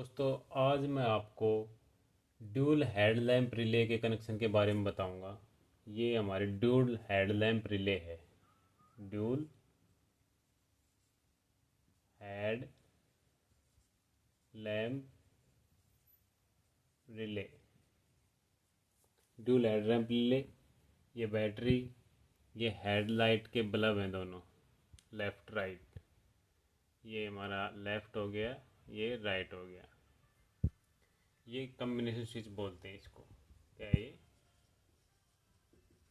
दोस्तों, आज मैं आपको ड्यूल हेडलैम्प रिले के कनेक्शन के बारे में बताऊंगा। ये हमारे ड्यूल हेडलैम्प रिले है। Dual head lamp relay. Dual headlamp relay, ये बैटरी, ये हेडलाइट के बल्ब हैं दोनों, लेफ़्ट राइट। ये हमारा लेफ़्ट हो गया, ये राइट हो गया। ये कम्बिनेशन स्विच बोलते हैं इसको। क्या है ये?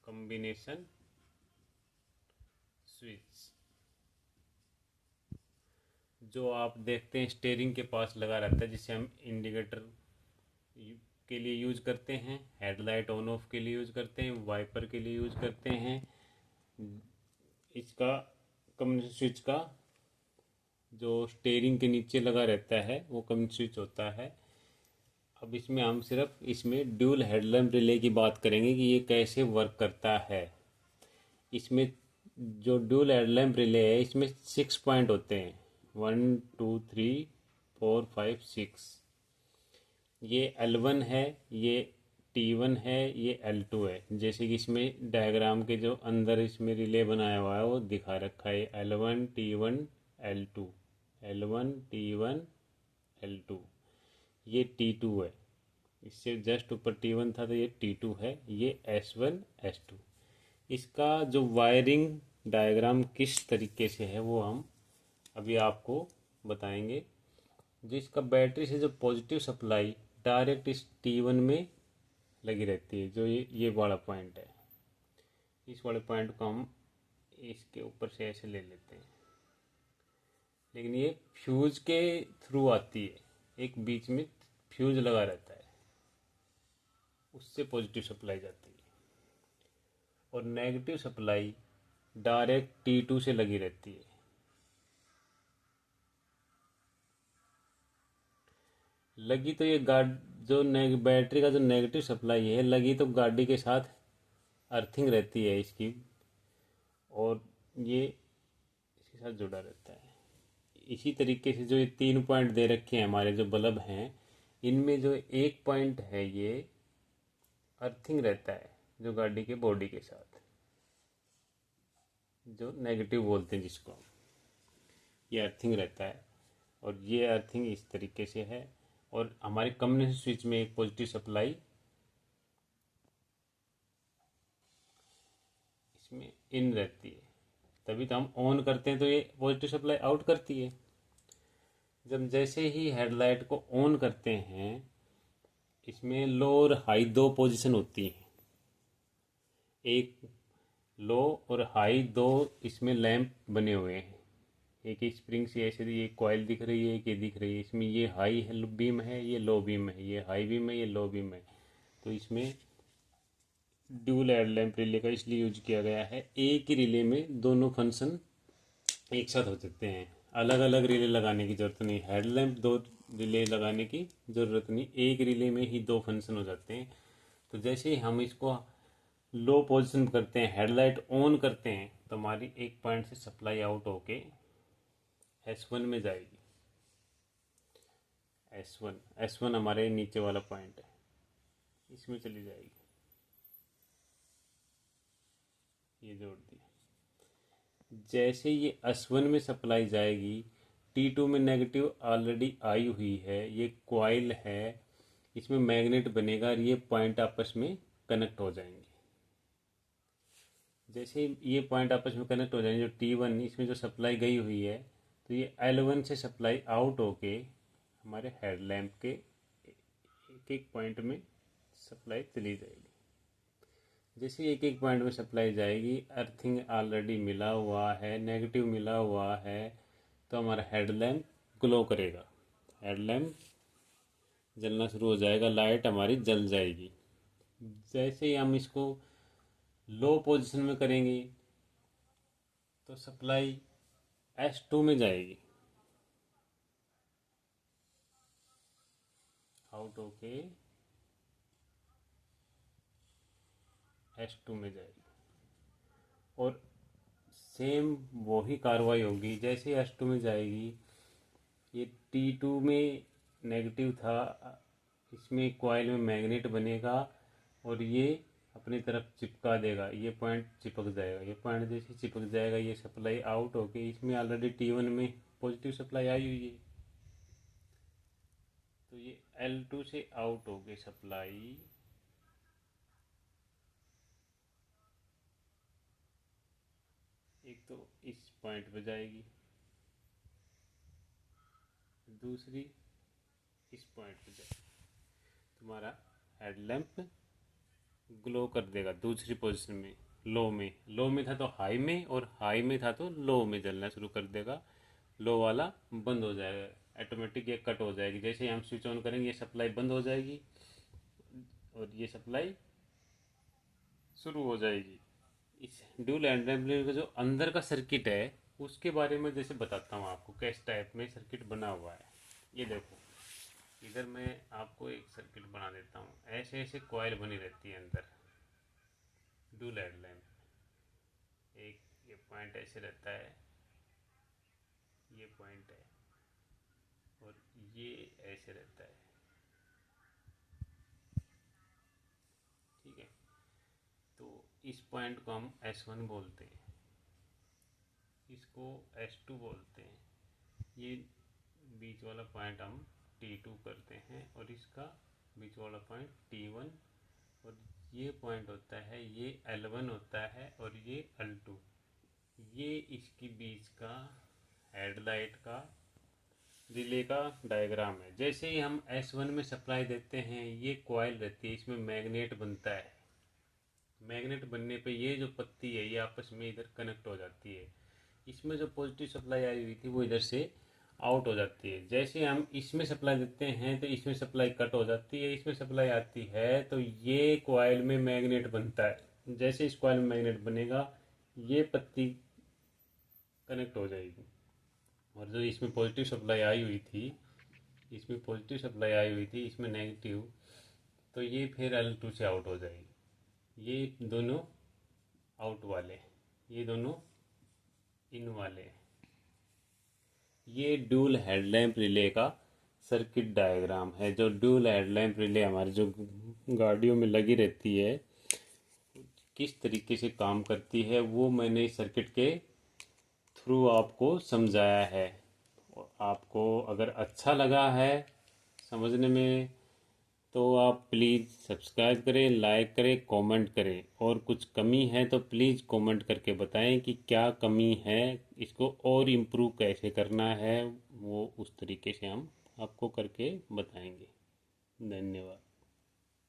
Combination switch. जो आप देखते हैं स्टेयरिंग के पास लगा रहता है, जिसे हम इंडिकेटर के लिए यूज़ करते हैं, हेडलाइट ऑन ऑफ के लिए यूज़ करते हैं, वाइपर के लिए यूज़ करते हैं। इसका कम्युनिकेशन स्विच का जो स्टेयरिंग के नीचे लगा रहता है वो कम्युनिकेशन स्विच होता है। अब इसमें हम सिर्फ इसमें ड्यूल हेडलैम्प रिले की बात करेंगे कि ये कैसे वर्क करता है। इसमें जो ड्यूल हेडलैम्प रिले है, इसमें 6 पॉइंट होते हैं। 1 2 3 4 5 6। ये L1 है, ये T1 है, ये L2 है। जैसे कि इसमें डायग्राम के जो अंदर इसमें रिले बनाया हुआ है वो दिखा रखा है। L1 T1 L2, L1 T1 L2। ये T2 है। इससे जस्ट ऊपर T1 था तो ये T2 है। ये S1 S2। इसका जो वायरिंग डायग्राम किस तरीके से है वो हम अभी आपको बताएंगे। जो इसका बैटरी से जो पॉजिटिव सप्लाई डायरेक्ट इस T1 में लगी रहती है, जो ये वाला पॉइंट है। इस वाले पॉइंट को हम इसके ऊपर से ऐसे ले लेते हैं, लेकिन ये फ्यूज के थ्रू आती है। एक बीच में फ्यूज लगा रहता है, उससे पॉजिटिव सप्लाई जाती है। और नेगेटिव सप्लाई डायरेक्ट T2 से लगी रहती है। लगी तो ये जो बैटरी का जो नेगेटिव सप्लाई है लगी तो गाड़ी के साथ अर्थिंग रहती है इसकी, और ये इसके साथ जुड़ा रहता है। इसी तरीके से जो ये 3 पॉइंट दे रखे हैं हमारे जो बल्ब हैं, इनमें जो एक पॉइंट है ये अर्थिंग रहता है जो गाड़ी के बॉडी के साथ, जो नेगेटिव बोलते हैं जिसको, ये अर्थिंग रहता है। और ये अर्थिंग इस तरीके से है। और हमारे कम्युनिकेशन स्विच में एक पॉजिटिव सप्लाई इसमें इन रहती है, तभी तो हम ऑन करते हैं तो ये पॉजिटिव सप्लाई आउट करती है। जब जैसे ही हेडलाइट को ऑन करते हैं, इसमें लो और हाई दो पोजीशन होती हैं। एक लो और हाई दो इसमें लैंप बने हुए हैं। एक स्प्रिंग से ऐसे ये कॉइल दिख रही है, एक ये दिख रही है। इसमें ये हाई बीम है, ये लो बीम है, ये हाई बीम है, ये लो बीम है। तो इसमें ड्यूल हेडलैम्प रिले का इसलिए यूज किया गया है। एक ही रिले में दोनों फंक्शन एक साथ हो सकते हैं। अलग अलग रिले लगाने की ज़रूरत नहीं। हेडलैम्प दो रिले लगाने की ज़रूरत नहीं, एक रिले में ही दो फंक्शन हो जाते हैं। तो जैसे ही हम इसको लो पोजीशन करते हैं, हेडलाइट ऑन करते हैं, तो हमारी एक पॉइंट से सप्लाई आउट होके S1 में जाएगी। S1 हमारे नीचे वाला पॉइंट है, इसमें चली जाएगी। ये जोड़ दिया। जैसे ये S1 में सप्लाई जाएगी, T2 में नेगेटिव ऑलरेडी आई हुई है, ये कॉइल है, इसमें मैग्नेट बनेगा और ये पॉइंट आपस में कनेक्ट हो जाएंगे। जैसे ये पॉइंट आपस में कनेक्ट हो जाएंगे, जो T1 इसमें जो सप्लाई गई हुई है, तो ये L1 से सप्लाई आउट होके हमारे हेडलैम्प के एक एक पॉइंट में सप्लाई चली जाएगी। जैसे एक एक पॉइंट में सप्लाई जाएगी, अर्थिंग ऑलरेडी मिला हुआ है, नेगेटिव मिला हुआ है, तो हमारा हेडलैम्प ग्लो करेगा। हेडलैम्प जलना शुरू हो जाएगा, लाइट हमारी जल जाएगी। जैसे ही हम इसको लो पोजीशन में करेंगे तो सप्लाई S2 में जाएगी, आउट होके S2 में जाएगी। और सेम वही कार्रवाई होगी। जैसे S2 में जाएगी, ये T2 में नेगेटिव था, इसमें कॉइल में मैग्नेट बनेगा और ये अपनी तरफ चिपका देगा, ये पॉइंट चिपक जाएगा, ये पॉइंट जैसे चिपक जाएगा ये सप्लाई आउट होके इसमें ऑलरेडी T1 में पॉजिटिव सप्लाई आई हुई है, तो ये L2 से आउट हो गई सप्लाई। एक तो इस पॉइंट पे जाएगी, दूसरी इस पॉइंट पे जाएगी, तुम्हारा हेडलैम्प ग्लो कर देगा दूसरी पोजीशन में, लो में था तो हाई में, और हाई में था तो लो में जलना शुरू कर देगा। लो वाला बंद हो जाएगा, ऑटोमेटिक ये कट हो जाएगी, जैसे ही हम स्विच ऑन करेंगे ये सप्लाई बंद हो जाएगी और ये सप्लाई शुरू हो जाएगी। इस ड्यूल एम्पलीफायर का जो अंदर का सर्किट है उसके बारे में जैसे बताता हूँ आपको, किस टाइप में सर्किट बना हुआ है। ये देखो, इधर मैं आपको एक सर्किट बना देता हूँ, ऐसे ऐसे कॉइल बनी रहती है अंदर ड्यूल हेडलैम्प। एक ये पॉइंट ऐसे रहता है, ये पॉइंट है, और ये ऐसे रहता है, ठीक है। तो इस पॉइंट को हम S1 बोलते हैं, इसको S2 बोलते हैं, ये बीच वाला पॉइंट हम T2 करते हैं, और इसका बीच वाला पॉइंट T1, और ये पॉइंट होता है, ये L1 होता है, और ये L2, ये इसके बीच का हेडलाइट का रिले का डायग्राम है। जैसे ही हम S1 में सप्लाई देते हैं, ये कॉइल रहती है, इसमें मैग्नेट बनता है, मैग्नेट बनने पे ये जो पत्ती है ये आपस में इधर कनेक्ट हो जाती है, इसमें जो पॉजिटिव सप्लाई आई हुई थी वो इधर से आउट हो जाती है। जैसे हम इसमें सप्लाई देते हैं तो इसमें सप्लाई कट हो जाती है, इसमें सप्लाई आती है तो ये कॉइल में मैग्नेट बनता है। जैसे इस कॉइल में मैग्नेट बनेगा ये पत्ती कनेक्ट हो जाएगी, और जो इसमें पॉजिटिव सप्लाई आई हुई थी, इसमें पॉजिटिव सप्लाई आई हुई थी, इसमें नेगेटिव, तो ये फिर L2 से आउट हो जाएगी। ये दोनों आउट वाले, ये दोनों इन वाले। ये ड्यूल हेडलैम्प रिले का सर्किट डायग्राम है। जो ड्यूल हेडलैम्प रिले हमारी जो गाड़ियों में लगी रहती है, किस तरीके से काम करती है वो मैंने इस सर्किट के थ्रू आपको समझाया है। और आपको अगर अच्छा लगा है समझने में तो आप प्लीज़ सब्सक्राइब करें, लाइक करें, कमेंट करें, और कुछ कमी है तो प्लीज़ कमेंट करके बताएं कि क्या कमी है, इसको और इम्प्रूव कैसे करना है, वो उस तरीके से हम आपको करके बताएंगे। धन्यवाद।